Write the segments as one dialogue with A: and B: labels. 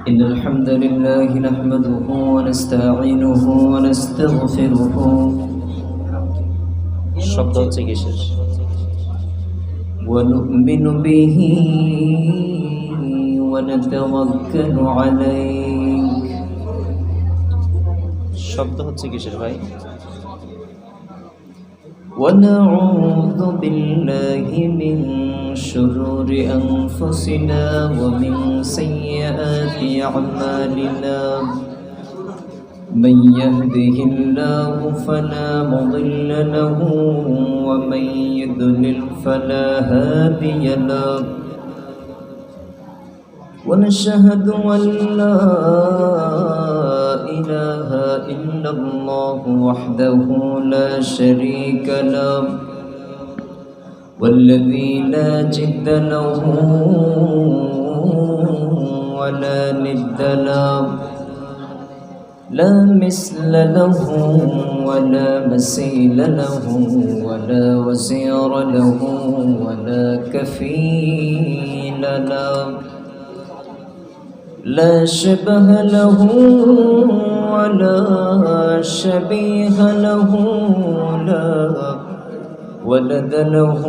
A: إن الحمد لله نحمده ونستعينه ونستغفره
B: শব্দ হচ্ছে কিসের?
A: ونؤمن به ونتوكل عليه
B: শব্দ হচ্ছে কিসের ভাই?
A: ونعوذ بالله من شرور أنفسنا ومن سيئات أعمالنا من يهده الله فلا مضل له ومن يضلل فلا هادي له ونشهد أن لا إله إلا الله وحده لا شريك له والذي لا جد له ولا ند له لا مثل له ولا مثيل له ولا وزير له ولا كفيل له لا شبه له ولا شبيه له لا ولد له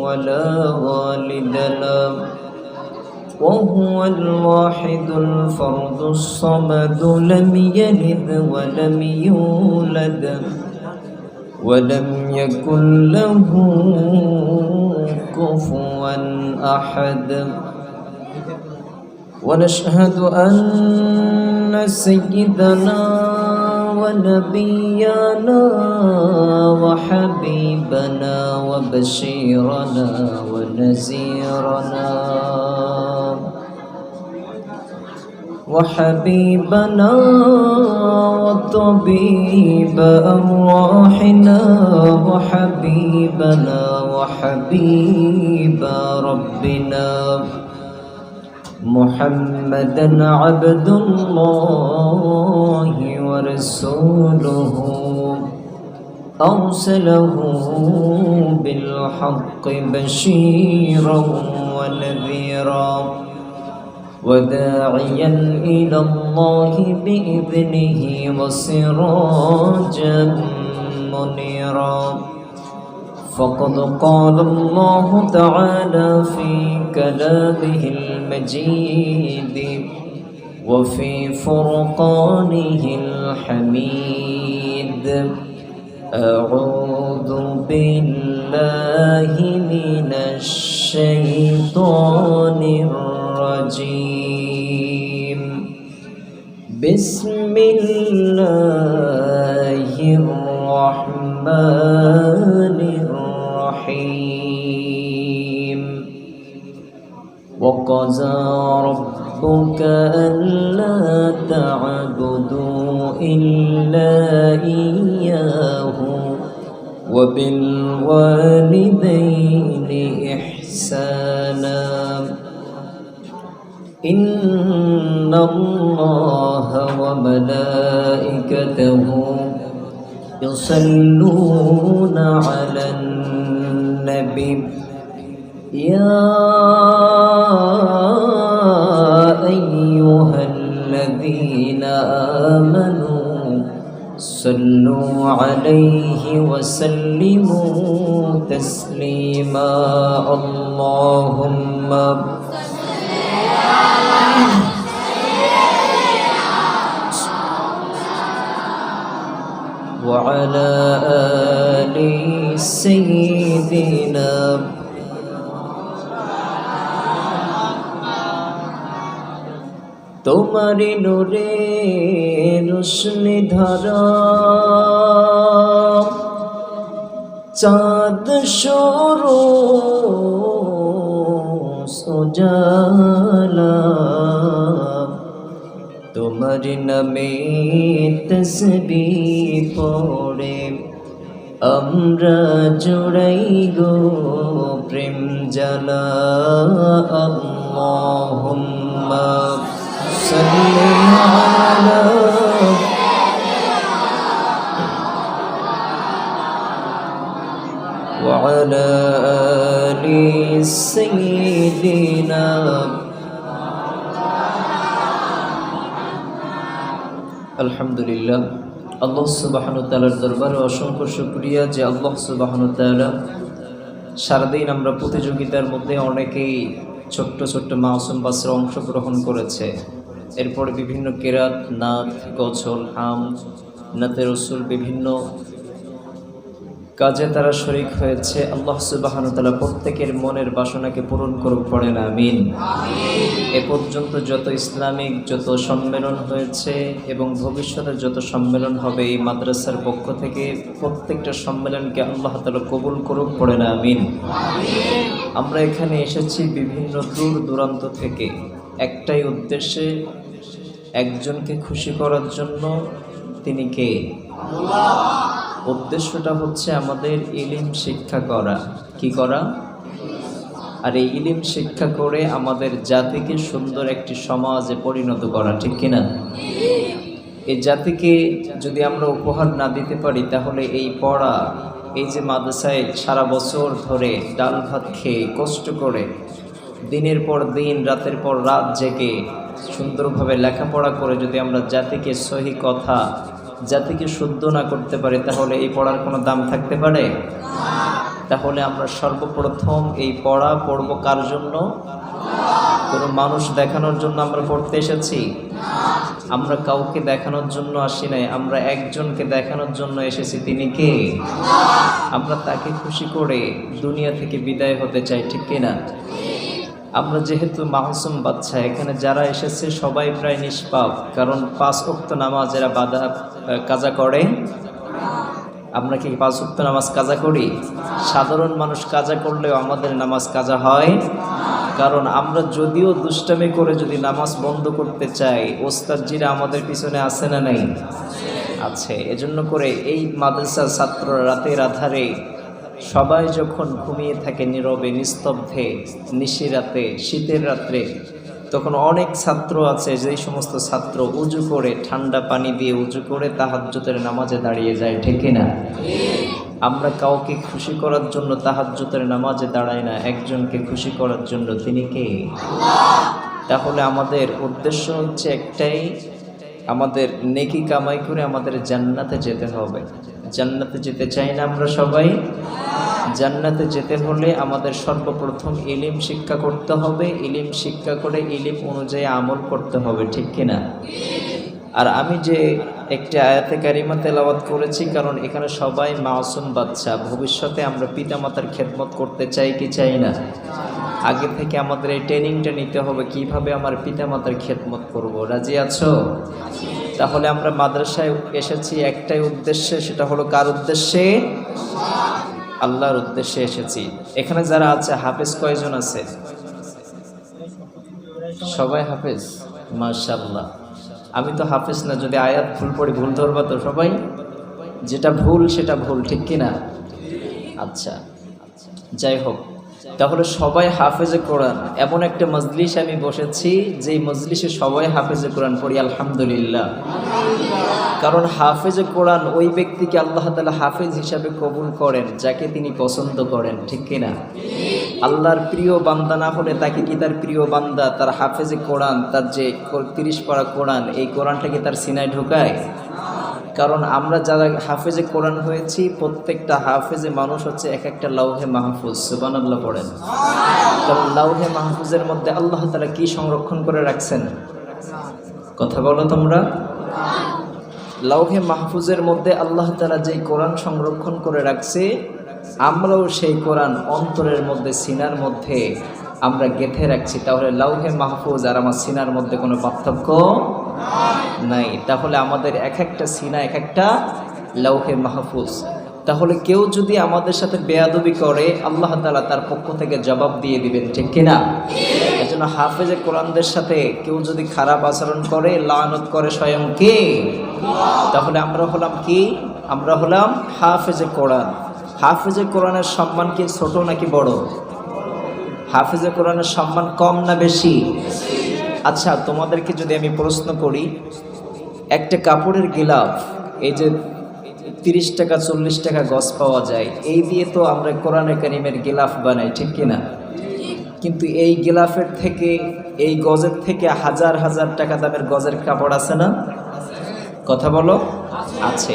A: ولا والد له وهو الواحد الفرد الصمد لم يلد ولم يولد ولم يكن له كفوا أحد ونشهد أن سيدنا ونبينا وحبيبنا وبشيرنا ونذيرنا وحبيبنا وطبيب أرواحنا وحبيبنا وحبيب ربنا محمدا عبد الله ورسوله أرسله بالحق بشيرا ونذيرا وداعيا إلى الله بإذنه وسراجا منيرا فقد قال الله تعالى في كلامه المجيد وفي فرقانه الحميد أعوذ بالله من الشيطان الرجيم بسم الله الرحمن الرحيم وقضى ربك ألا تعبدوا إلا إياه وبالوالدين إحسانا إن الله وملائكته يصلون على النبي يا أيها الذين آمنوا صلوا عليه وسلموا تسليما اللهم وعلى آل سيدنا তোমারি নূরে রোশনি ধারা চাঁদ শুরু সুজালা তোমার নামে তসবিহ পড়ে আমরা জোড়াই গো প্রেম জ্বালা আল্লাহুম্মা সাল্লি আলা ওয়া আলা আলি সাইয়্যিদিনা আলহামদুলিল্লাহ, আল্লাহ সুবহানাহু ওয়া তাআলার দরবারে অসংখ্য শুকরিয়া যে আল্লাহ সুবহানাহু ওয়া তাআলা সারাদিন আমরা প্রতিযোগিতার মধ্যে অনেকেই ছোট্ট ছোট্ট মাসুম বাচ্চারা অংশগ্রহণ করেছে। এরপরে বিভিন্ন কেরাত, নাত, গজল, হাম, নাতে রসুল বিভিন্ন কাজে তারা শরীক হয়েছে। আল্লাহ সুবহানাহু ওয়া তাআলা প্রত্যেকের মনের বাসনাকে পূরণ করুক, পড়েন আমিন। এ পর্যন্ত যত ইসলামিক যত সম্মেলন হয়েছে এবং ভবিষ্যতে যত সম্মেলন হবে এই মাদ্রাসার পক্ষ থেকে প্রত্যেকটা সম্মেলনকে আল্লাহ তাআলা কবুল করুক, পড়েন আমিন। আমরা এখানে এসেছি বিভিন্ন দূর দূরান্ত থেকে একটাই উদ্দেশ্যে, একজনকে খুশি করার জন্য। তিনি কে? উদ্দেশ্যটা হচ্ছে আমাদের ইলম শিক্ষা করা। কি করা? আর এই ইলম শিক্ষা করে আমাদের জাতিকে সুন্দর একটি সমাজে পরিণত করা, ঠিক কিনা? এই জাতিকে যদি আমরা উপহার না দিতে পারি তাহলে এই পড়া, এই যে মাদ্রাসায় সারা বছর ধরে ডাল ভাত খেয়ে কষ্ট করে দিনের পর দিন রাতের পর রাত জেগে সুন্দরভাবে লেখাপড়া করে যদি আমরা জাতিকে সহি কথা, জাতিকে শুদ্ধ না করতে পারি তাহলে এই পড়ার কোনো দাম থাকতে পারে? তাহলে আমরা সর্বপ্রথম এই পড়া পড়ব কার জন্য? কোনো মানুষ দেখানোর জন্য আমরা পড়তে এসেছি? আমরা কাউকে দেখানোর জন্য আসি নাই, আমরা একজনকে দেখানোর জন্য এসেছি। তিনি কে? আমরা তাকে খুশি করে দুনিয়া থেকে বিদায় হতে চাই, ঠিক কিনা? আমরা যেহেতু মাসুম বাচ্চা, এখানে যারা এসেছে সবাই প্রায় নিষ্পাপ, কারণ 5 ওয়াক্ত নামাজ এরা কাজা করে। আমরা কি 5 ওয়াক্ত নামাজ কাজা করি? সাধারণ মানুষ কাজা করলেও আমাদের নামাজ কাজা হয়, কারণ আমরা যদিও দুষ্টামি করে যদি নামাজ বন্ধ করতে চাই, ওস্তাদজিরা আমাদের পিছনে আছে না নাই? আছে। এজন্য করে এই মাদ্রাসার ছাত্ররা রাতের আধারে সবাই যখন ঘুমিয়ে থাকে নীরবে নিস্তব্ধে নিশিরাতে শীতের রাত্রে, তখন অনেক ছাত্র আছে যেই সমস্ত ছাত্র উজু করে ঠান্ডা পানি দিয়ে উজু করে তাহাজ্জুদের নামাজে দাঁড়িয়ে যায়, ঠিক কিনা? আমরা কাউকে খুশি করার জন্য তাহাজ্জুদের নামাজে দাঁড়াই না, একজনকে খুশি করার জন্য। তিনি কে? তাহলে আমাদের উদ্দেশ্য হচ্ছে একটাই, আমাদের নেকি কামাই করে আমাদের জান্নাতে যেতে হবে। জান্নাতে যেতে চাই না আমরা সবাই? জান্নাতে যেতে হলে আমাদের সর্বপ্রথম ইলম শিক্ষা করতে হবে, ইলম শিক্ষা করে ইলম অনুযায়ী আমল করতে হবে, ঠিক কিনা? আর আমি যে একটি আয়াতে কারিমা তেলাওয়াত করেছি, কারণ এখানে সবাই মাসুম বাচ্চা, ভবিষ্যতে আমরা পিতামাতার খেদমত করতে চাই কি চাই না? আগে থেকে আমাদের এই ট্রেনিংটা নিতে হবে কিভাবে আমার পিতামাতার খেদমত করব। রাজি আছো? তাহলে আমরা মাদ্রাসায় এসেছি একটাই উদ্দেশ্যে, সেটা হলো কার উদ্দেশ্যে? আল্লাহর উদ্দেশ্যে এসেছি। এখানে যারা আছে হাফেজ কয়জন আছে? সবাই হাফেজ? মাশাআল্লাহ। আমি তো হাফেজ না, যদি আয়াত ভুল পড়ি ভুল ধরবা তো সবাই? যেটা ভুল সেটা ভুল, ঠিক কিনা? আচ্ছা, যাই হোক, তাহলে সবাই হাফেজে কোরআন। এমন একটা মজলিস আমি বসেছি যেই মজলিসে সবাই হাফেজে কোরআন পড়ি, আলহামদুলিল্লাহ। কারণ হাফেজে কোরআন ওই ব্যক্তিকে আল্লাহ তাআলা হাফেজ হিসাবে কবুল করেন যাকে তিনি পছন্দ করেন, ঠিক কিনা? আল্লাহর প্রিয় বান্দা না হলে তাকে কি তার প্রিয় বান্দা, তার হাফেজে কোরআন, তার যে 30 পারা কোরআন, এই কোরআনটা কি তার সিনায় ঢোকায়? কারণ আমরা যারা হাফেজে কোরআন হয়েছি, প্রত্যেকটা হাফেজে মানুষ হচ্ছে এক একটা লাউহে মাহফুজ। সুবহানাল্লাহ পড়েন। কারণ লাউহে মাহফুজের মধ্যে আল্লাহ তাআলা কি সংরক্ষণ করে রাখছেন? কথা বলো তোমরা। লাউহে মাহফুজের মধ্যে আল্লাহ তাআলা যেই কোরআন সংরক্ষণ করে রাখছে, আমরাও সেই কোরআন অন্তরের মধ্যে সিনার মধ্যে আমরা গেঁথে রাখছি। তাহলে লাউহে মাহফুজ আর আমার সিনার মধ্যে কোনো পার্থক্য নাই। তাহলে আমাদের এক একটা সিনা এক একটা লাউহে মাহফুজ। তাহলে কেউ যদি আমাদের সাথে বেয়াদবি করে, আল্লাহ তাআলা তার পক্ষ থেকে জবাব দিয়ে দিবেন, ঠিক কিনা? এজন্য হাফেজে কোরআনদের সাথে কেউ যদি খারাপ আচরণ করে, লানত করে স্বয়ং কে? তাহলে আমরা হলাম কি? আমরা হলাম হাফেজে কোরআন। হাফেজে কোরআনের সম্মান কি ছোট নাকি বড়? হাফেজে কোরআনের সম্মান কম না বেশি? আচ্ছা, তোমাদেরকে যদি আমি প্রশ্ন করি, একটা কাপড়ের গিলাফ, এই যে 30 টাকা 40 টাকা গজ পাওয়া যায়, এই দিয়ে তো আমরা কোরআনে কারিমের গিলাফ বানাই, ঠিক কিনা? কিন্তু এই গিলাফের থেকে, এই গজের থেকে হাজার হাজার টাকা দামের গজের কাপড় আছে না? কথা বলো, আছে।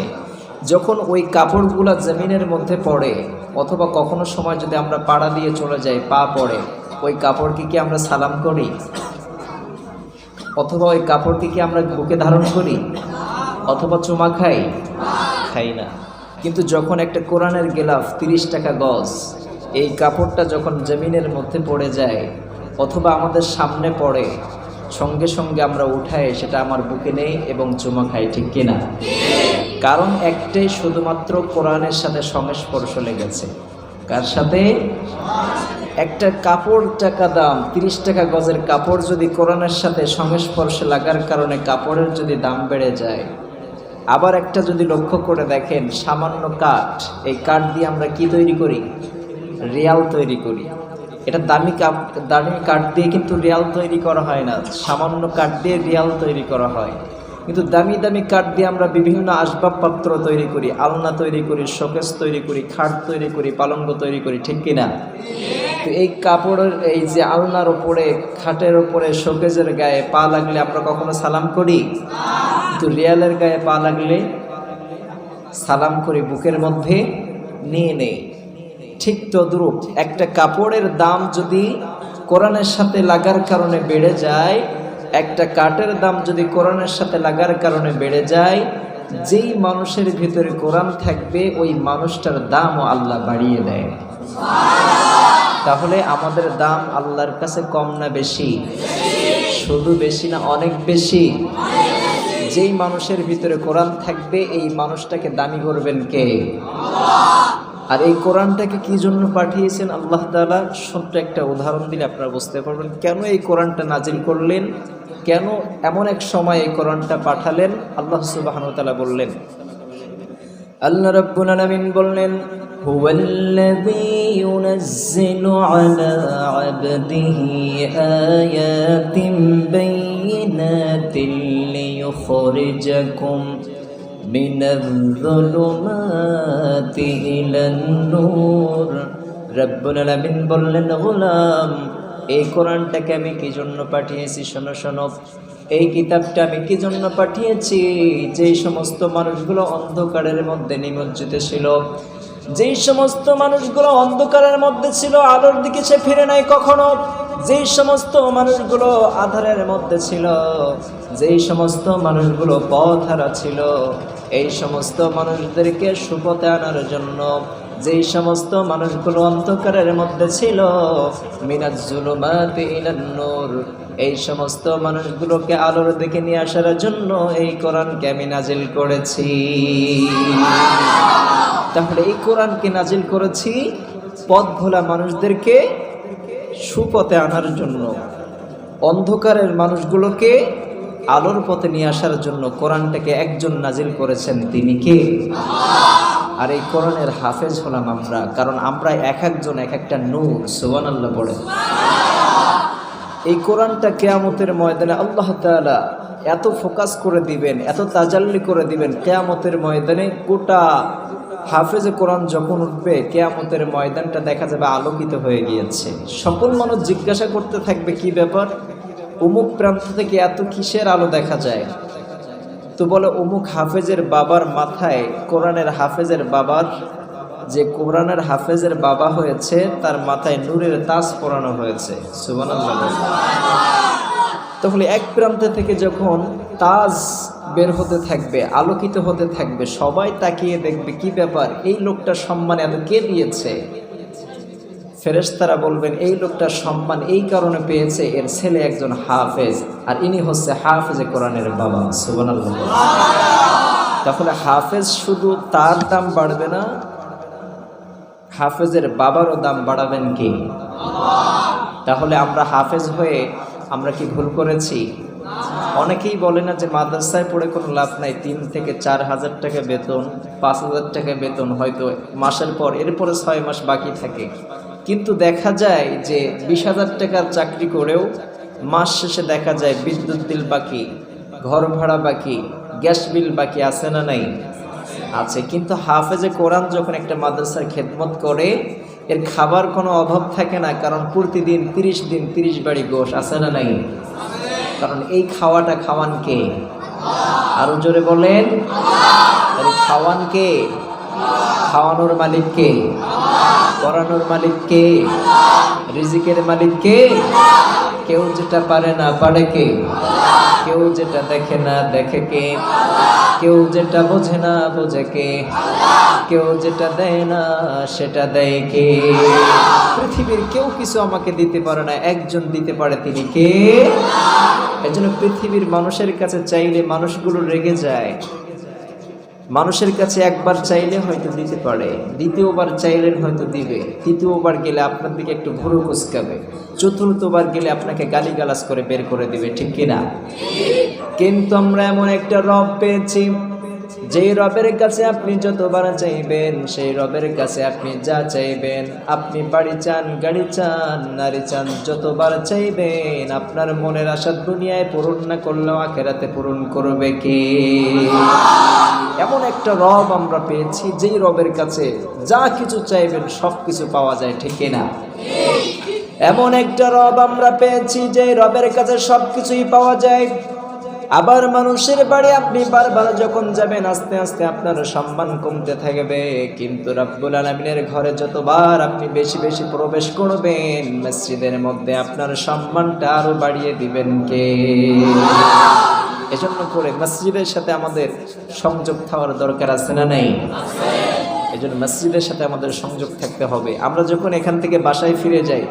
A: যখন ওই কাপড়গুলো জমিনের মধ্যে পড়ে, অথবা কখনো সময় যদি আমরা পাড়া দিয়ে চলে যাই, পা পড়ে, ওই কাপড়কে কি আমরা সালাম করি? অথবা ওই কাপড়কে কি আমরা বুকে ধারণ করি? অথবা চুমা খাই? খাই না। কিন্তু যখন একটা কোরআনের গেলাফ 30 টাকা গজ, এই কাপড়টা যখন জমিনের মধ্যে পড়ে যায় অথবা আমাদের সামনে পড়ে, সঙ্গে সঙ্গে আমরা উঠাই সেটা আমার বুকে নেই এবং চুমা খাই, ঠিক কিনা? কারণ একটাই, শুধুমাত্র কোরআনের সাথে সংস্পর্শ লেগেছে। কার সাথে? একটা কাপড় টাকা দাম, 30 টাকা গজের কাপড় যদি কোরআনের সাথে সংস্পর্শে লাগার কারণে কাপড়ের যদি দাম বেড়ে যায়, আবার একটা যদি লক্ষ্য করে দেখেন, সামান্য কাঠ, এই কাঠ দিয়ে আমরা কি তৈরি করি? রিয়াল তৈরি করি। এটা দামি কাঠ দিয়ে কিন্তু রিয়াল তৈরি করা হয় না, সামান্য কাঠ দিয়ে রিয়াল তৈরি করা হয়। কিন্তু দামি দামি কাঠ দিয়ে আমরা বিভিন্ন আসবাবপত্র তৈরি করি, আলনা তৈরি করি, শোকেস তৈরি করি, খাট তৈরি করি, পালঙ্ক তৈরি করি, ঠিক কিনা? তো এই কাপড়ের, এই যে আলনার ওপরে, খাটের ওপরে, শোকেজের গায়ে পা লাগলে আমরা কখনো সালাম করি? কিন্তু রিয়ালের গায়ে পা লাগলে সালাম করি, বুকের মধ্যে নিয়ে নেই। ঠিক তদ্রূপ একটা কাপড়ের দাম যদি কোরআনের সাথে লাগার কারণে বেড়ে যায়, একটা কাঠের দাম যদি কোরআনের সাথে লাগার কারণে বেড়ে যায়, যেই মানুষের ভিতরে কোরআন থাকবে ওই মানুষটার দামও আল্লাহ বাড়িয়ে দেয়। তাহলে আমাদের দাম আল্লাহর কাছে কম না বেশি? শুধু বেশি না, অনেক বেশি। যেই মানুষের ভিতরে কোরআন থাকবে এই মানুষটাকে দামি করবেন কে? আর এই কোরআনটাকে কি জন্য পাঠিয়েছেন আল্লাহ তাআলা? ছোট্ট একটা উদাহরণ দিলে আপনারা বুঝতে পারবেন কেন এই কোরআনটা নাজিল করলেন, কেন এমন এক সময় এই কোরআনটা পাঠালেন। আল্লাহ সুবহানাহু ওয়া তাআলা বললেন, আল্লাহ রাব্বুল আলামিন বললেন, হুয়াল্লাযী ইউনাজ্জিলু আলা আবদিহি আয়াতিন বাইয়িনাতিন লিইখরিজাকুম মিনাজ-যুলুমাতি ইলান-নূর। রাব্বুল আলামিন বললেন, গোলাম, এই কোরআনটাকে আমি কি জন্য পাঠিয়েছি? শোনো শোনো, এই কিতাবটা আমি কি জন্য পাঠিয়েছি? যেই সমস্ত মানুষগুলো অন্ধকারের মধ্যে নিমজ্জিত ছিল, যেই সমস্ত মানুষগুলো অন্ধকারের মধ্যে ছিল, আলোর দিকে সে ফিরে নাই কখনো, যেই সমস্ত মানুষগুলো আধারের মধ্যে ছিল, যেই সমস্ত মানুষগুলো পথহারা ছিল, এই সমস্ত মানুষদেরকে সুপথে আনার জন্য, যেই সমস্ত মানুষগুলো অন্ধকারের মধ্যে ছিল, মিনাজ-যুলুমাতি ইলান-নূর, এই সমস্ত মানুষগুলোকে আলোর দিকে নিয়ে আসার জন্য এই কোরআনকে আমি নাজিল করেছি। তাহলে এই কোরআনকে নাজিল করেছি পথ ভোলা মানুষদেরকে সুপথে আনার জন্য, অন্ধকারের মানুষগুলোকে আলোর পথে নিয়ে আসার জন্য কোরআনটাকে একজন নাজিল করেছেন, তিনি কে? আর এই কোরআনের হাফেজ হলাম আমরা, কারণ আমরা এক একজন এক একটা নূর। সুবহানাল্লাহ পড়ে। এই কোরআনটা কিয়ামতের ময়দানে আল্লাহ তাআলা এত ফোকাস করে দিবেন, এত তাজাল্লি করে দিবেন, কিয়ামতের ময়দানে গোটা হাফেজে কোরআন যখন উঠবে, কিয়ামতের ময়দানটা দেখা যাবে আলোকিত হয়ে গিয়েছে। সকল মানুষ জিজ্ঞাসা করতে থাকবে, কি ব্যাপার, অমুক প্রান্ত থেকে এত কিসের আলো দেখা যায়? তো বলে, অমুক হাফেজের বাবার মাথায়, কোরআনের হাফেজের বাবার, যে কোরআনের হাফেজের বাবা হয়েছে, তার মাথায় নূরের তাজ পরানো হয়েছে। সুবহানাল্লাহ। তাহলে এক প্রান্ত থেকে যখন তাজ বের হতে থাকবে, আলোকিত হতে থাকবে, সবাই তাকিয়ে দেখবে, কি ব্যাপার, এই লোকটার সম্মান এত কে দিয়েছে? ফেরেশতারা বলবেন, এই লোকটার সম্মান এই কারণে পেয়েছে, এর ছেলে একজন হাফেজ, আর ইনি হচ্ছে হাফেজে কোরআনের বাবা। সুবহানাল্লাহ। তাহলে হাফেজ শুধু তার দাম বাড়বে না, হাফেজের বাবারও দাম বাড়াবেন কি? তাহলে আমরা হাফেজ হয়ে আমরা কি ভুল করেছি? অনেকেই বলে না যে মাদ্রাসায় পড়ে কোনো লাভ নাই, 3 থেকে 4 হাজার টাকা বেতন, 5 হাজার টাকা বেতন হয়তো মাসের পর, এরপরে 6 মাস বাকি থাকে, কিন্তু দেখা যায় যে 20,000 টাকার চাকরি করেও মাস শেষে দেখা যায় বিদ্যুৎ বিল বাকি, ঘর ভাড়া বাকি, গ্যাস বিল বাকি, আছে না নাই? আছে। কিন্তু হাফেজে কোরআন যখন একটা মাদ্রাসার খেদমত করে, এর খাবার কোনো অভাব থাকে না, কারণ প্রতিদিন 30 দিন 30 বাড়ি গোশ, আছে না নাই? কারণ এই খাওয়াটা খাওয়ান কে? আরো জোরে বলেন। তাহলে খাওয়ান কে? খাওয়ানোর মালিক কে? পড়ানোর মালিক কে? রিজিকের মালিক কে? কেউ যেটা পারে না পারে কে? কেউ যেটা দেখে না দেখে কে? কেউ যেটা বোঝে না বোঝে কে? কেউ যেটা দেয় না সেটা দেয় কে? পৃথিবীর কেউ কিছু আমাকে দিতে পারে না, একজন দিতে পারে, তিনি কে? এজন্য পৃথিবীর মানুষের কাছে চাইলে মানুষগুলো রেগে যায়। মানুষের কাছে একবার চাইলে হয়তো দিতে পারে, দ্বিতীয়বার চাইলে হয়তো দিবে, তৃতীয়বার গেলে আপনার দিকে একটু ভুরু কুচকাবে, চতুর্থবার গেলে আপনাকে গালিগালাজ করে বের করে দিবে, ঠিক কিনা? কিন্তু আমরা এমন একটা রব পেয়েছি, যেই রবের কাছে আপনি যতবার চাইবেন, সেই রবের কাছে আপনি যা চাইবেন, আপনি বাড়ি চান, গাড়ি চান, নারী চান, যতবার চাইবেন আপনার মনের আশা দুনিয়ায় পূরণ না করলেও আখেরাতে পূরণ করবে কে? এমন একটা রব আমরা পেয়েছি, যেই রবের কাছে যা কিছু চাইবেন সব কিছু পাওয়া যায়, ঠিক কিনা? এমন একটা রব আমরা পেয়েছি, যেই রবের কাছে সব কিছুই পাওয়া যায়। আবার মানুষের বাড়ি আপনি বারবার যখন যাবেন, আস্তে আস্তে আপনার সম্মান কমতে থাকবে, কিন্তু রব্বুল আলামিনের ঘরে যতবার আপনি বেশি বেশি প্রবেশ করবেন, মসজিদের মধ্যে আপনার সম্মানটা আরো বাড়িয়ে দিবেন কে? এজন্য করে মসজিদের সাথে আমাদের সংযোগ থাকার দরকার আছে না নাই? এজন্য মসজিদের সাথে আমাদের সংযোগ থাকতে হবে। আমরা যখন এখান থেকে বাসায় ফিরে যাই,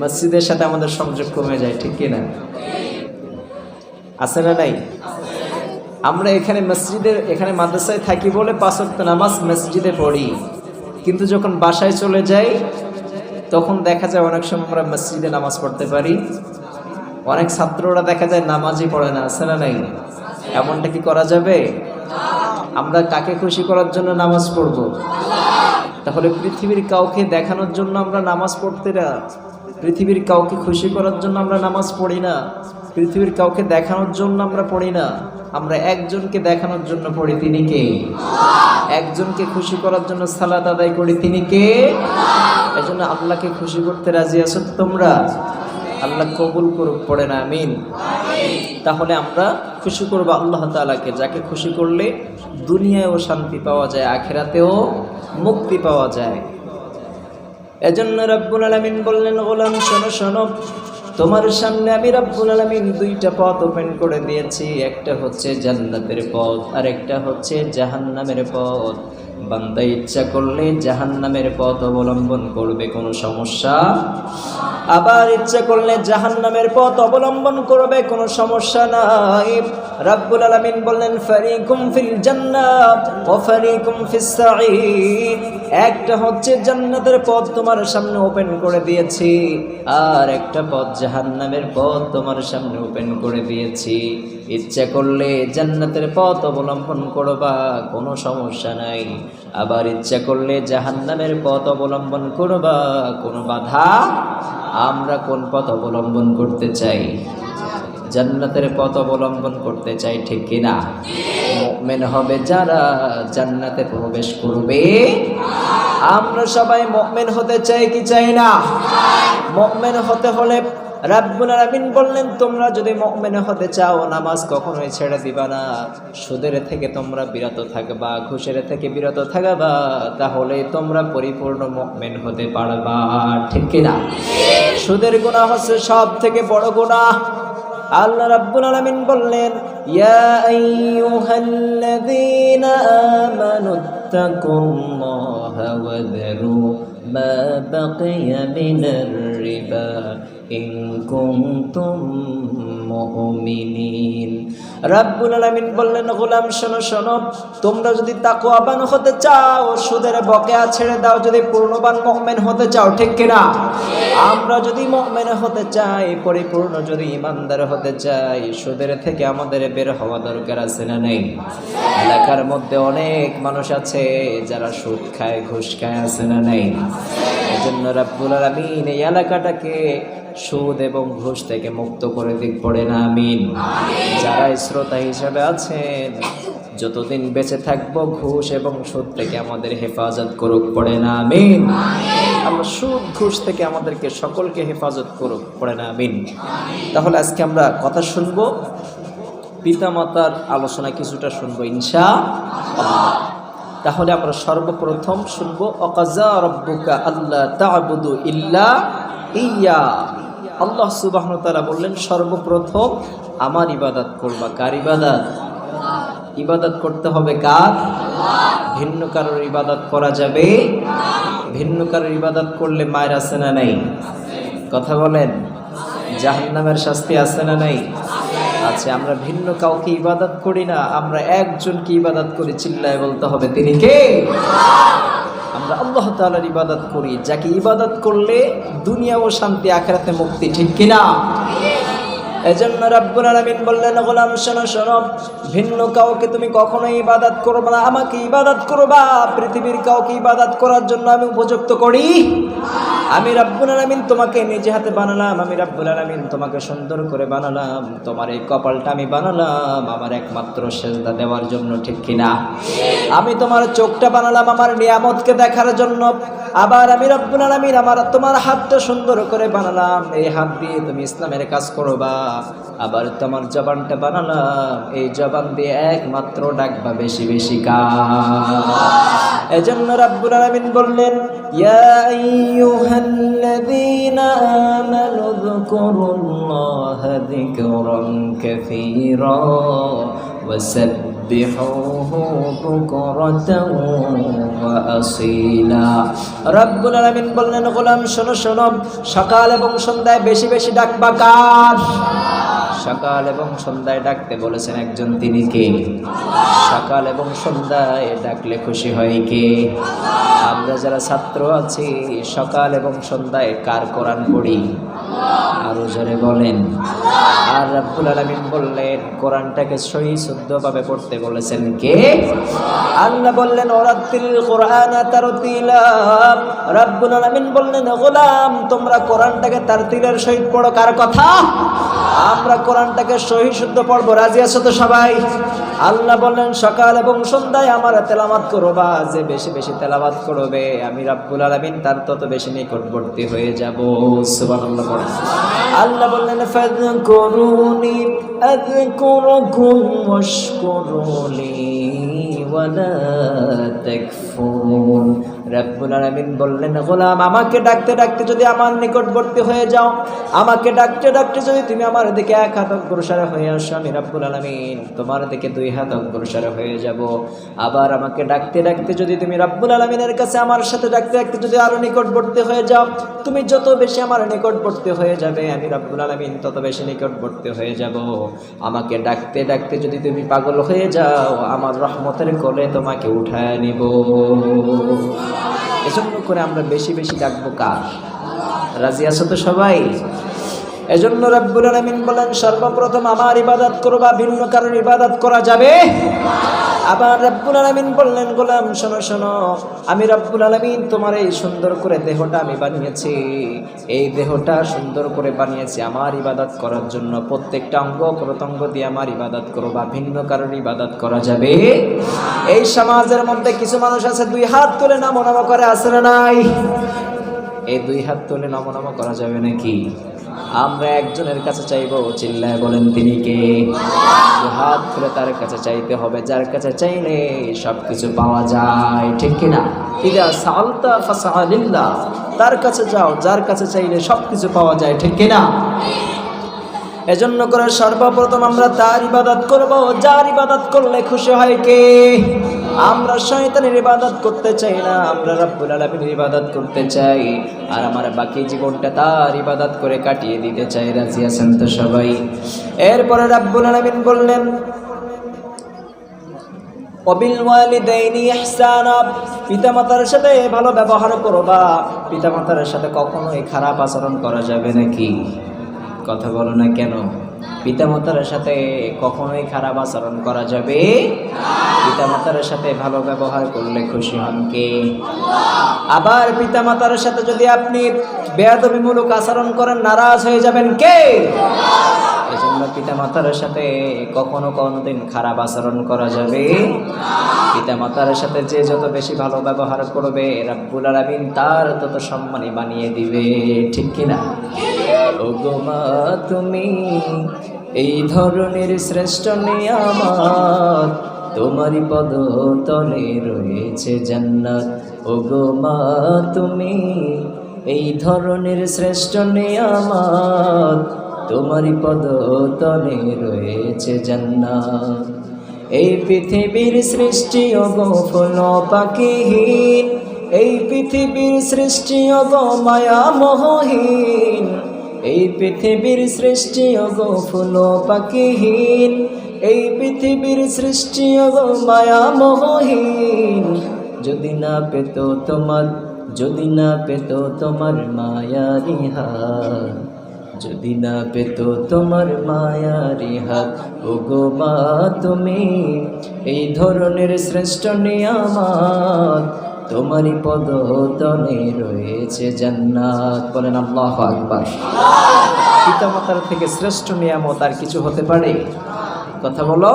A: মসজিদের সাথে আমাদের সংযোগ কমে যায়, ঠিক কিনা? আছে না নাই? আমরা এখানে এখানে মাদ্রাসায় থাকি বলে 5 ওয়াক্ত নামাজ মসজিদে পড়ি, কিন্তু যখন বাসায় চলে যাই তখন দেখা যায় অনেক সময় আমরা মসজিদে নামাজ পড়তে পারি, অনেক ছাত্ররা দেখা যায় নামাজই পড়ে না, আছে না নাই? এমনটা কি করা যাবে? আমরা কাকে খুশি করার জন্য নামাজ পড়ব? তাহলে পৃথিবীর কাউকে দেখানোর জন্য আমরা নামাজ পড়তে না, পৃথিবীর কাউকে খুশি করার জন্য আমরা নামাজ পড়ি না, পৃথিবীর কাউকে দেখানোর জন্য আমরা পড়ি না, আমরা একজনকে দেখানোর জন্য পড়ি, তিনি কে? একজনকে খুশি করার জন্য সালাত আদায় করি, তিনি কে? এজন্য আল্লাহকে খুশি করতে রাজি আছো তোমরা? আল্লাহ কবুল করুক, পড়ে না আমিন। তাহলে আমরা খুশি করব আল্লাহ তাআলাকে, যাকে খুশি করলে দুনিয়ায়ও শান্তি পাওয়া যায়, আখিরাতেও মুক্তি পাওয়া যায়। এজন্য রব্বুল আলামিন বললেন, গোলাম শোনো শোনো, তোমার সামনে আমি রব্বুল আলামিন 2টা পথ ওপেন করে দিয়েছি, একটা হচ্ছে জান্নাতের পথ আর একটা হচ্ছে জাহান্নামের পথ। বান্দা ইচ্ছা করলে জাহান্নামের পথ অবলম্বন করবে, কোনো সমস্যা, আবার ইচ্ছা করলে জাহান্নামের পথ অবলম্বন করবে, কোনো সমস্যা নাই। রব্বুল আলামিন বললেন, ফারিকুম ফিল জান্নাহ ওয়া ফারিকুম ফিস সাঈর। একটা হচ্ছে জান্নাতের পথ তোমার সামনে ওপেন করে দিয়েছি, আর একটা পথ জাহান্নামের পথ তোমার সামনে ওপেন করে দিয়েছি। ইচ্ছা করলে জান্নাতের পথ অবলম্বন করবা, কোনো সমস্যা নাই, আবার ইচ্ছা করলে জাহান্নামের পথ অবলম্বন করবা, কোনো বাধা। আমরা কোন পথ অবলম্বন করতে চাই? জান্নাতের পথ অবলম্বন করতে চাই, ঠিক কিনা? মুমিন হবে যারা জান্নাতে প্রবেশ করবে। আমরা সবাই মুমিন হতে চাই কি চাই না? মুমিন হতে হলে রব্বুল আলামিন বললেন, তোমরা যদি মুমিন হতে চাও নামাজ কখনোই ছেড়ে দিবা না, সুদের থেকে তোমরা বিরত থাকবা, ঘুষের থেকে বিরত থাকবা, তাহলে তোমরা পরিপূর্ণ মুমিন হতে পারবা, ঠিক কিনা? সুদের গুনাহ হচ্ছে সব থেকে বড় গুনাহ। আল্লাহ রাব্বুল আলামিন বললেন, ইয়া আইয়ুহাল্লাযীনা আমানুত্তাকুল্লাহা ওয়া যারু মা বাকিয়া মিনার রিবা ইন কুনতুম মুমিনিন। রাব্বুল আলামিন বললেন, গোলাম শোনো শোনো, তোমরা যদি তাকওয়াবান হতে চাও, সুদের বকেয়া ছেড়ে দাও, যদি পূর্ণবান মুমিন হতে চাও, ঠিক কিনা? আমরা যদি মুমিন হতে চাই, পরিপূর্ণ যদি ইমানদার হতে চাই, সুদের থেকে আমাদের বের হওয়া দরকার আছে না নেই? এলাকার মধ্যে অনেক মানুষ আছে যারা সুদ খায়, ঘুষ খায়, আছে না নেই? এজন্য রাব্বুল আলামিন এই এলাকাটাকে সুদ এবং ঘুষ থেকে মুক্ত করে দিক, পড়ে না আমিন। যারা শ্রোতা হিসাবে আছেন, যতদিন বেঁচে থাকবো ঘুষ এবং সুদ থেকে আমাদের হেফাজত করুক, পড়ে না আমিন। আল্লাহ সুদ ঘুষ থেকে আমাদেরকে সকলকে হেফাজত করুক, পড়ে না আমিন। তাহলে আজকে আমরা কথা শুনবো, পিতামাতার আলোচনা কিছুটা শুনবো ইনশাআল্লাহ। তাহলে আমরা সর্বপ্রথম শুনবো ওয়াকাযা রাব্বুকা আল্লা তা'বুদু ইল্লা ইয়্যা। আল্লাহ সুবহানাহু ওয়া তাআলা বললেন সর্বপ্রথম আমার ইবাদত করবা। কার ইবাদত? ইবাদত করতে হবে কার? ভিন্ন কারোর ইবাদত করা যাবে? ভিন্ন কারোর ইবাদত করলে মায়ের আছে না নাই? কথা বলেন, জাহান্নামের শাস্তি আছে না নাই? আচ্ছা, আমরা ভিন্ন কাউকে ইবাদত করি না, আমরা একজনকে ইবাদত করি। চিল্লায় বলতে হবে তিনি কে? আমরা আল্লাহ তাআলার ইবাদত করি, যাকে ইবাদত করলে দুনিয়া ও শান্তি, আখিরাতে মুক্তি। ঠিক কিনা? এজন্য রাব্বুল আলামিন বললেন, গোলাম শোনো শোনো, ভিন্ন কাউকে তুমি কখনোই ইবাদত করবে না, আমাকে ইবাদত করবা। পৃথিবীর কাউকে ইবাদত করার জন্য আমি উপযুক্ত করি? আমি রাব্বুল আলামিন তোমাকে নিজে হাতে বানালাম, আমি রাব্বুল আলামিন তোমাকে সুন্দর করে বানালাম, তোমার এই কপালটা আমি বানালাম আমার একমাত্র সেজদা দেওয়ার জন্য। ঠিক কিনা? আমি তোমার চোখটা বানালাম আমার নিয়ামতকে দেখার জন্য। আবার আমি রাব্বুল আলামিন তোমার হাতটা সুন্দর করে বানালাম, এই হাত দিয়ে তুমি ইসলামের কাজ করবা। আবার তোমার জবানটা বানালাম, এই জবান দিয়ে একমাত্র ডাকবা, বেশি বেশি কাজ। এজন্য রাব্বুল আলামিন বললেন, ইয়া আইয়ুহাল্লাযীনা আমানু যকুরুল্লাহা যিকরান কাসীরা ওয়াসাব্বিহুহু বুকরাতাও ওয়া আসীলা। রাব্বুল আলামিন বললেন, গোলাম শোনো শোনো, সকাল এবং সন্ধ্যায় বেশি বেশি ডাকবা কার? সকাল এবং সন্ধ্যায় ডাকতে বলেছেন একজন, তিনি কে? সকাল এবং সন্ধ্যায় ডাকলে খুশি হয় কে? আমরা যারা ছাত্র আছি সকাল এবং সন্ধ্যায় কার কোরআন পড়ি? আরো জোরে বলেন। আর রাব্বুল আলামিন বললেন কোরআনটাকে সহি শুদ্ধভাবে পড়তে বলেছেন কে? আল্লাহ বললেন, ওয়ারাত্তিল কোরআনা তারতিলা। রাব্বুল আলামিন বললেন, গোলাম তোমরা কোরআনটাকে তারতিলের সহিত পড়ো। কার কথা? আমরা কোরআনটাকে সহি শুদ্ধ পড়বো। রাজি আছো তো সবাই? আল্লাহ বললেন সকাল এবং সন্ধ্যায় আমার তেলাওয়াত করবা, যে বেশি বেশি তেলাওয়াত করবে আমি রাব্বুল আলামিন তার তত বেশি নিকটবর্তী হয়ে যাব। সুবহানাল্লাহ পড়েন। আল্লাহ বললেন, ফাযকুরুনি আযকুরুকুম ওয়াশকুরুলি ওয়ালা তাকফুরুন। রাব্বুল আলামিন বললেন, গোলাম আমাকে ডাকতে ডাকতে যদি আমার নিকটবর্তী হয়ে যাও, আমাকে ডাকতে ডাকতে যদি তুমি আমার দিকে এক হাত অগ্রসর হয়ে আসো, আমি রাব্বুল আলামিন তোমার দিকে দুই হাত অগ্রসর হয়ে যাব। আবার আমাকে ডাকতে ডাকতে যদি তুমি রাব্বুল আলামিনের কাছে আমার সাথে ডাকতে ডাকতে যদি আরো নিকটবর্তী হয়ে যাও, তুমি যত বেশি আমার নিকটবর্তী হয়ে যাবে আমি রাব্বুল আলামিন তত বেশি নিকটবর্তী হয়ে যাব। আমাকে ডাকতে ডাকতে যদি তুমি পাগল হয়ে যাও, আমার রহমতের কোলে তোমাকে উঠায় নিব। এজন্য করে আমরা বেশি বেশি ডাকবো কার? রাজি আছো তো সবাই? এজন্য রাব্বুল আলামিন বলেন সর্বপ্রথম আমার ইবাদত করবা, ভিন্ন কারোর ইবাদত করা যাবে। আবার রাব্বুল আলামিন বললেন, গোলাম শোনো শোনো, আমি রাব্বুল আলামিন তোমার এই সুন্দর করে দেহটা আমি বানিয়েছি, এই দেহটা সুন্দর করে বানিয়েছি আমার ইবাদত করার জন্য। প্রত্যেকটা অঙ্গ প্রত্যঙ্গ দিয়ে আমার ইবাদত করবা, ভিন্ন কারোর ইবাদত করা যাবে। এই সমাজের মধ্যে কিছু মানুষ আছে দুই হাত তুলে নমো নমো করে, আছে না নাই? এই দুই হাত তুলে নমো নমো করা যাবে নাকি? আমরা একজনের কাছে চাইবো, চিল্লায় বলেন তিনি কে? হাত খুলে তার কাছে চাইতে হবে, যার কাছে চাইলে সবকিছু পাওয়া যায়। ঠিক কিনা? ইদা সাআলতা ফাসআলিল্লাহ, তার কাছে যাও যার কাছে চাইলে সবকিছু পাওয়া যায়। ঠিক কিনা? এজন্য করে সর্বপ্রথম আমরা তার ইবাদত করব, যার ইবাদত করলে খুশি হয় কে? আমরা শয়তানের ইবাদত করতে চাই না, আমরা রাব্বুল আলামিনের ইবাদত করতে চাই। আর আমার বাকি জীবনটা তার ইবাদত করে কাটিয়ে দিতে চাই। রাজি আছেন তো সবাই? এরপরে রাব্বুল আলামিন বললেন, ওয়াবিল ওয়ালিদাইনি ইহসানা, পিতামাতার সাথে ভালো ব্যবহার করবা। পিতামাতার সাথে কখনোই খারাপ আচরণ করা যাবে নাকি? কথা বলো না কেন? পিতামাতার সাথে কখনোই খারাপ আচরণ করা যাবে? পিতামাতার সাথে ভালো ব্যবহার করলে খুশি হন কে? আবার পিতামাতার সাথে যদি আপনি বেয়াদবিমূলক আচরণ করেন, নারাজ হয়ে যাবেন কে? এজন্য পিতামাতার সাথে কখনো কোনোদিন খারাপ আচরণ করা যাবে? পিতামাতার সাথে যে যত বেশি ভালো ব্যবহার করবে রাব্বুল আলামিন তার তত সম্মানী বানিয়ে দিবে। ঠিক কিনা? ওগো মা তুমি এই ধরনের শ্রেষ্ঠ নিয়ামত তোমারই পদ তলে রয়েছে জান্নাত। ওগো মা তুমি এই ধরনের শ্রেষ্ঠ নিয়ামত তোমারই পদ তলে রয়েছে জান্নাত। এই পৃথিবীর সৃষ্টি ওগো ফুল পাখিহীন, এই পৃথিবীর সৃষ্টি ওগো মায়া মোহহীন, এই পৃথিবীর সৃষ্টি ওগো ফুল পাখিহীন, এই পৃথিবীর সৃষ্টি ওগো মায়া মোহহীন। যদি না পেত তোমার, যদি না পেত তোমার মায়ারি হাত, যদি না পেত তোমার মায়ারি হাত, ওগো মা তুমি এই ধরনের শ্রেষ্ঠ নিয়ামত তোমারই পদ তলে রয়েছে জান্নাত। বলেন আল্লাহু আকবার। পিতামাতার থেকে শ্রেষ্ঠ নিয়ামত আর কিছু হতে পারে? কথা বলো।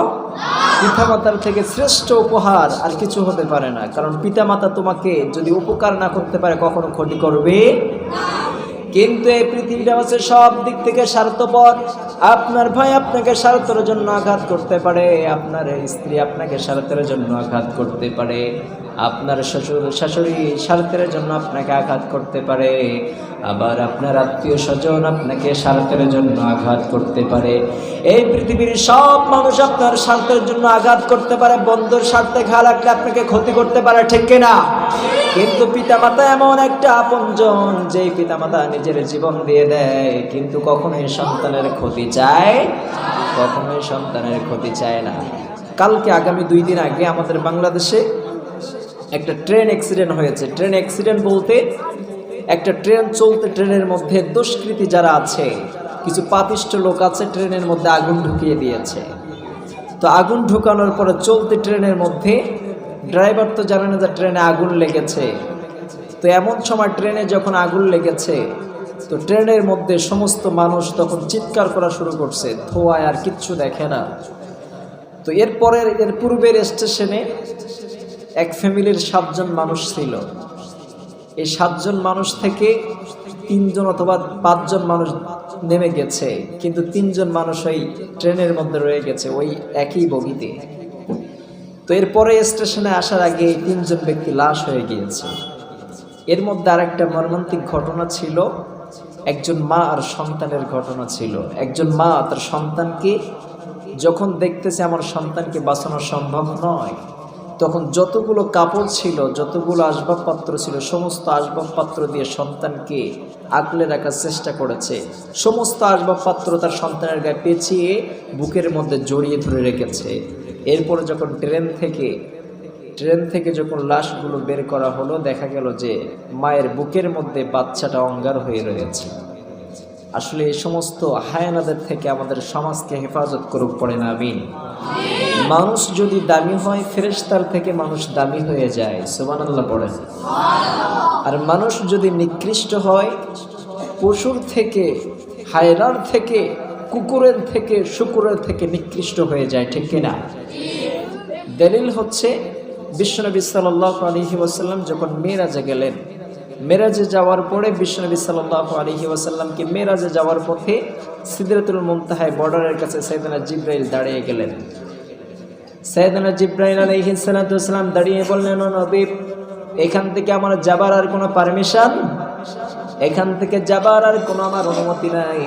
A: পিতামাতার থেকে শ্রেষ্ঠ উপহার আর কিছু হতে পারে না। কারণ পিতামাতা তোমাকে যদি উপকার না করতে পারে কখনো ক্ষতি করবে। কিন্তু এই পৃথিবীটা হচ্ছে সব দিক থেকে স্বার্থপর। আপনার ভাই আপনাকে স্বার্থের জন্য আঘাত করতে পারে, আপনার স্ত্রী আপনাকে স্বার্থের জন্য আঘাত করতে পারে, আপনার শ্বশুর শাশুড়ি স্বার্থের জন্য আপনাকে আঘাত করতে পারে, আবার আপনার আত্মীয় স্বজন আপনাকে স্বার্থের জন্য আঘাত করতে পারে। এই পৃথিবীর সব মানুষ আপনার স্বার্থের জন্য আঘাত করতে পারে, বন্ধুর স্বার্থে ঘা লাগলে আপনাকে ক্ষতি করতে পারে, ঠিক কিনা? কিন্তু পিতামাতা এমন একটা আপনজন, যেই পিতামাতা নিজের জীবন দিয়ে দেয় কিন্তু কখনোই সন্তানের ক্ষতি চায়, কখনোই সন্তানের ক্ষতি চায় না। কালকে আগামী 2 দিন আগে আমাদের বাংলাদেশে একটা ট্রেন অ্যাক্সিডেন্ট হয়েছে। ট্রেন অ্যাক্সিডেন্ট বলতে একটা ট্রেন চলতে, ট্রেনের মধ্যে দুষ্কৃতী যারা আছে, কিছু পাপিষ্ঠ লোক আছে, ট্রেনের মধ্যে আগুন ঢুকিয়ে দিয়েছে। তো আগুন ঢুকানোর পরে চলতে ট্রেনের মধ্যে ড্রাইভার তো জানে না যে ট্রেনে আগুন লেগেছে। তো এমন সময় ট্রেনে যখন আগুন লেগেছে, তো ট্রেনের মধ্যে সমস্ত মানুষ তখন চিৎকার করা শুরু করছে, ধোঁয়ায় আর কিচ্ছু দেখে না। তো এর পূর্বের স্টেশনে এক ফ্যামিলির 7 জন মানুষ ছিল। এই 7 জন মানুষ থেকে 3 জন অথবা 5 জন মানুষ নেমে গেছে, কিন্তু 3 জন মানুষ ওই ট্রেনের মধ্যে রয়ে গেছে, ওই একই বগিতে। তো এরপরে স্টেশনে আসার আগে 3 জন ব্যক্তি লাশ হয়ে গিয়েছে। এর মধ্যে আরেকটা মর্মান্তিক ঘটনা ছিল, একজন মা আর সন্তানের ঘটনা ছিল। একজন মা তার সন্তানকে যখন দেখতেছে আমার সন্তানকে বাঁচানো সম্ভব নয়, তখন যতগুলো কাপড় ছিল, যতগুলো আসবাবপত্র ছিল, সমস্ত আসবাবপত্র দিয়ে সন্তানকে আগলে রাখার চেষ্টা করেছে। সমস্ত আসবাবপত্র তার সন্তানের গায়ে পেঁচিয়ে বুকের মধ্যে জড়িয়ে ধরে রেখেছে। এরপরে যখন ট্রেন থেকে যখন লাশগুলো বের করা হলো, দেখা গেল যে মায়ের বুকের মধ্যে বাচ্চাটা অঙ্গার হয়ে রয়েছে। আসলে এই সমস্ত হায়ানাদের থেকে আমাদের সমাজকে হেফাজত করুক, পড়ে না আমিন। মানুষ যদি দামি হয়, ফেরেশতার থেকে মানুষ দামি হয়ে যায়, সুবহানাল্লাহ পড়ে। আর মানুষ যদি নিকৃষ্ট হয়, পশুর থেকে, হায়নার থেকে, কুকুরের থেকে, শুকুরের থেকে নিকৃষ্ট হয়ে যায়, ঠিক কিনা? দলিল হচ্ছে বিশ্বনবী সাল্লাল্লাহু আলাইহি ওয়াসাল্লাম যখন মেরাজে গেলেন, মেরাজে যাওয়ার পরে বিশ্বনবী সাল্লাল্লাহু আলাইহি ওয়াসাল্লামকে মেরাজে যাওয়ার পথে সিদরাতুল মুনতাহায় বর্ডারের কাছে সাইয়েদনা জিবরাইল দাঁড়িয়ে গেলেন। সাইয়েদনা জিবরাইল আলাইহিস সালাতু ওয়াসসালাম দাঁড়িয়ে বললেন, ও নবী, এখান থেকে আমার যাবার আর কোনো পারমিশন, এখান থেকে যাবার আর কোনো আমার অনুমতি নাই।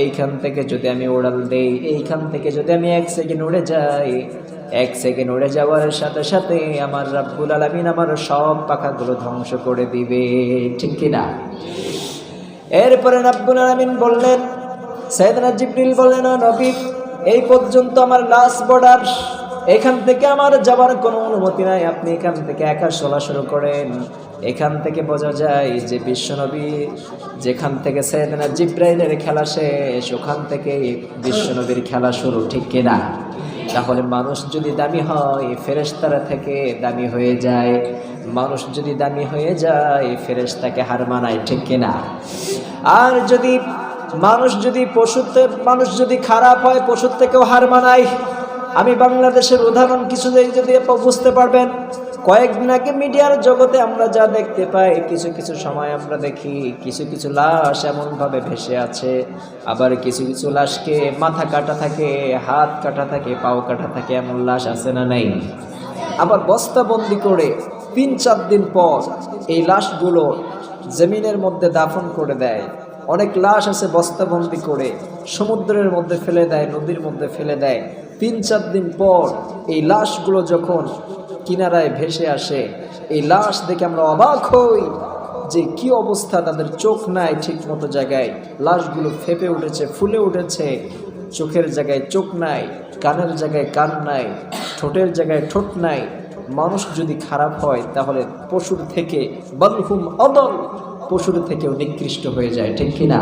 A: এইখান থেকে যদি আমি উড়াল দেই, এইখান থেকে যদি আমি 1 সেকেন্ড উড়ে যাই, 1 সেকেন্ড উড়ে যাওয়ার সাথে সাথে আমার রাব্বুল আলামিন আমার সব পাখাগুলো ধ্বংস করে দিবে, ঠিক কিনা? এরপরে রাব্বুল আলামিন বললেন, সাইয়েদনা জিবরিল বললেন, ও নবী, এই পর্যন্ত আমার লাস্ট বর্ডার, এখান থেকে আমার যাবার কোনো অনুমতি নাই, আপনি এখান থেকে একা চলা শুরু করেন। এখান থেকে বোঝা যায় যে বিশ্বনবী যেখান থেকে সাইয়েদনা জিবরাইলের খেলা শেষ, ওখান থেকে বিশ্বনবীর খেলা শুরু, ঠিক কিনা? তাহলে মানুষ যদি দামি হয়, ফেরেশতারা থেকে দামি হয়ে যায়। মানুষ যদি দামি হয়ে যায়, ফেরেশতাকে হার মানায়, ঠিক কিনা? আর যদি মানুষ যদি খারাপ হয়, পশুর থেকেও হার মানায়। আমি বাংলাদেশের উদাহরণ কিছু যদি বুঝতে পারবেন, কয়েকদিন আগে মিডিয়ার জগতে আমরা যা দেখতে পাই, কিছু কিছু সময় আমরা দেখি কিছু কিছু লাশ এমনভাবে ভেসে আছে, আবার কিছু কিছু লাশকে মাথা কাটা থাকে, হাত কাটা থাকে, পাও কাটা থাকে, এমন লাশ আছে না নাই? আবার বস্তাবন্দি করে 3-4 দিন পর এই লাশগুলো জমিনের মধ্যে দাফন করে দেয়। অনেক লাশ আছে বস্তাবন্দি করে সমুদ্রের মধ্যে ফেলে দেয়, নদীর মধ্যে ফেলে দেয়। 3-4 দিন পর এই লাশগুলো যখন কিনারায় ভেসে আসে, এই লাশ দেখে আমরা অবাক হই যে কি অবস্থা, তাদের চোখ নাই ঠিক মতো জায়গায়, লাশগুলো ফেপে উঠেছে, ফুলে উঠেছে, চোখের জায়গায় চোখ নাই, কানের জায়গায় কান নাই, ঠোঁটের জায়গায় ঠোঁট নাই। মানুষ যদি খারাপ হয় তাহলে পশুর থেকে বলহুম অদল, পশুর থেকেও নিকৃষ্ট হয়ে যায়, ঠিক কিনা?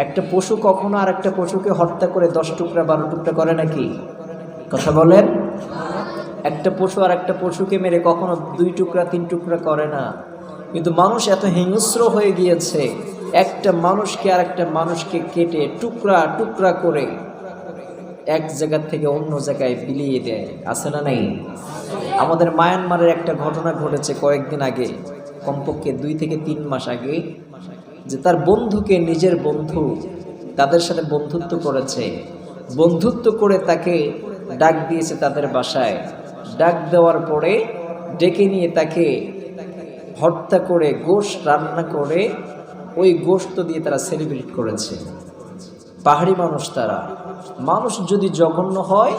A: একটা পশু কখনো আর একটা পশুকে হত্যা করে 10 টুকরা 12 টুকরা করে নাকি? কথা বলেন। একটা পশু আর একটা পশুকে মেরে কখনো 2 টুকরা 3 টুকরা করে না। কিন্তু মানুষ এত হিংস্র হয়ে গিয়েছে, একটা মানুষকে আর একটা মানুষকে কেটে টুকরা টুকরা করে এক জায়গা থেকে অন্য জায়গায় বিলিয়ে দেয়, আছে না নাই? আমাদের মায়ানমারের একটা ঘটনা ঘটেছে কয়েকদিন আগে, কমপক্ষে 2 থেকে 3 মাস আগে, যে তার বন্ধুকে, নিজের বন্ধু, তাদের সাথে বন্ধুত্ব করেছে, বন্ধুত্ব করে তাকে ডাক দিয়েছে তাদের বাসায়। ডাক দেওয়ার পরে ডেকে নিয়ে তাকে হত্যা করে গোশত রান্না করে ওই গোশত দিয়ে তারা সেলিব্রেট করেছে। পাহাড়ি মানুষ তারা। মানুষ যদি জঘন্য হয়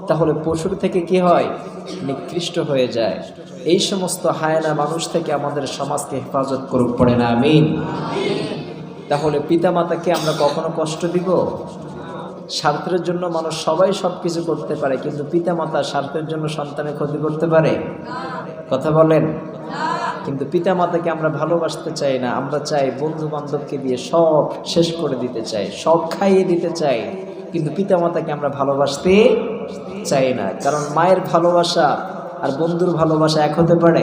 A: তাহলে পশুর থেকে কি হয়? নিকৃষ্ট হয়ে যায়। এই সমস্ত হায়না মানুষ থেকে আমাদের সমাজকে হেফাজত করুক, পড়ে না আমিন। তাহলে পিতামাতাকে আমরা কখনো কষ্ট দিব? স্বার্থের জন্য মানুষ সবাই সব কিছু করতে পারে, কিন্তু পিতামাতা স্বার্থের জন্য সন্তানের ক্ষতি করতে পারে? কথা বলেন। কিন্তু পিতামাতাকে আমরা ভালোবাসতে চাই না, আমরা চাই বন্ধু বান্ধবকে দিয়ে সব শেষ করে দিতে চাই, সব খাইয়ে দিতে চাই, কিন্তু পিতামাতাকে আমরা ভালোবাসতে চাই না। কারণ মায়ের ভালোবাসা আর বন্ধুর ভালোবাসা এক হতে পারে?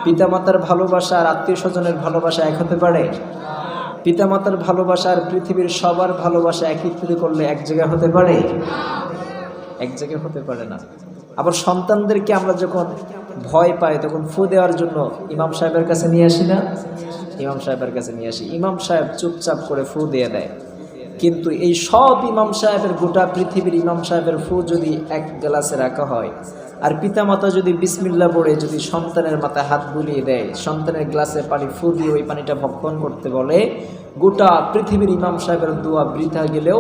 A: পিতামাতার ভালোবাসা আর আত্মীয় স্বজনের ভালোবাসা এক হতে পারে? পিতামাতার ভালোবাসা আর পৃথিবীর সবার ভালোবাসা একত্রিত করলে এক জায়গায় হতে পারে? এক জায়গায় হতে পারে না। আবার সন্তানদেরকে আমরা যখন ভয় পাই তখন ফু দেওয়ার জন্য ইমাম সাহেবের কাছে নিয়ে আসি না? ইমাম সাহেবের কাছে নিয়ে আসি, ইমাম সাহেব চুপচাপ করে ফু দিয়ে দেয়। কিন্তু এই সব ইমাম সাহেবের, গোটা পৃথিবীর ইমাম সাহেবের ফু যদি এক গ্লাসে রাখা হয়, আর পিতামাতা যদি বিসমিল্লাহ পড়ে যদি সন্তানের মাথায় হাত বুলিয়ে দেয়, সন্তানের গ্লাসে পানি ফু দিয়ে ওই পানিটা ভক্ষণ করতে বলে, গোটা পৃথিবীর ইমাম সাহেবের দোয়া বৃথা গেলেও